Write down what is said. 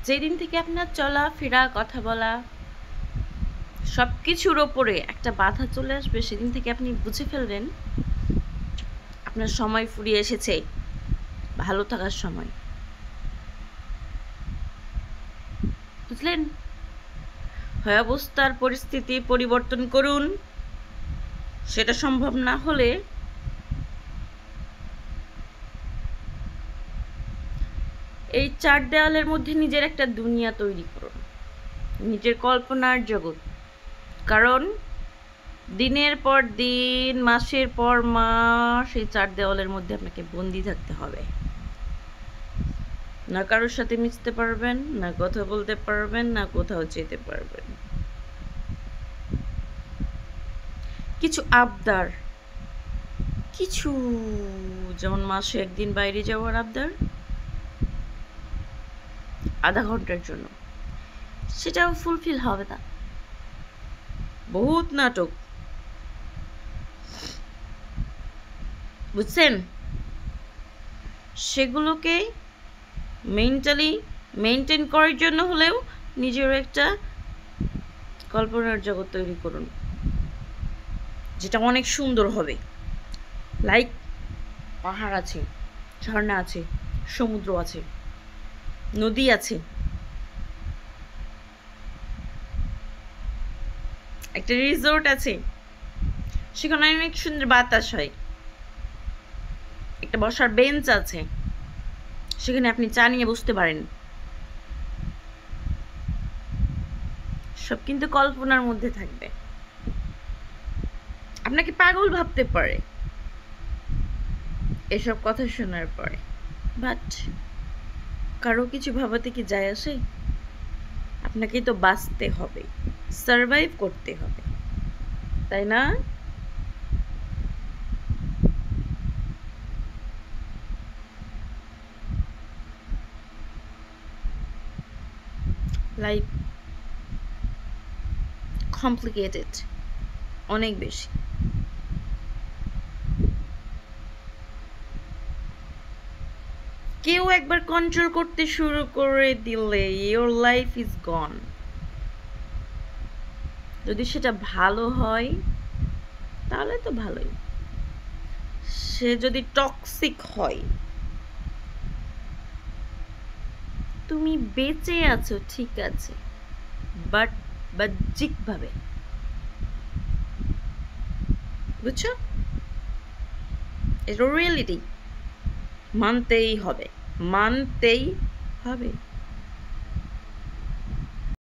যেদিন থেকে আপনার চলাফেরা কথা বলা সব কিছুর ওপরে একটা বাধা চলে আসবে, সেদিন থেকে আপনি বুঝে ফেলবেন আপনার সময় ফুরিয়ে এসেছে, ভালো থাকার সময়। বুঝলেন? হয় অবস্থার পরিস্থিতি পরিবর্তন করুন, সেটা সম্ভব না হলে এই চার দেওয়ালের মধ্যে নিজের একটা দুনিয়া তৈরি করুন, নিজের কল্পনার জগৎ। কারণ দিনের পর দিন, মাসের পর মাস এই চার দেওয়ালের মধ্যে আপনাকে বন্দি থাকতে হবে। না কারোর সাথে মিশতে পারবেন, না কথা বলতে পারবেন, না কোথাও যেতে পারবেন। কিছু আবদার, কিছু, যেমন মাসে একদিন বাইরে যাওয়ার আবদার, আধা ঘন্টার জন্য, সেটাও ফুলফিল হবে না। বহুত নাটক, বুঝছেন? সেগুলোকে মেন্টালি মেনটেন করার জন্য হলেও নিজের একটা কল্পনার জগৎ তৈরি করুন, যেটা অনেক সুন্দর হবে। লাইক পাহাড় আছে, ঝর্ণা আছে, সমুদ্র আছে, নদী আছে, একটা রিসোর্ট আছে, সেখানে অনেক সুন্দর বাতাস হয়, একটা বসার বেঞ্চ আছে, সেখানে আপনি চা নিয়ে বসতে পারেন। সব কিন্তু কল্পনার মধ্যে থাকবে। আপনাকে পাগল ভাবতে পারে এসব কথা শোনার পরে, বাট কারো কিছু ভাবাতে কি যায় আসে? আপনাকে তো বাঁচতে হবে, সারভাইভ করতে হবে, তাই না? লাইফ কমপ্লিকেটেড, অনেক বেশি। কেউ একবার কন্ট্রোল করতে শুরু করে দিলে ইওর লাইফ ইজ গন। যদি সেটা ভালো হয় তাহলে তো ভালোই, সে যদি টক্সিক হয়, তুমি বেঁচে আছো ঠিক আছে, বাট বাহ্যিকভাবে, বুঝছো? এটা রিয়েলিটি, মানতেই হবে, মানতেই হবে।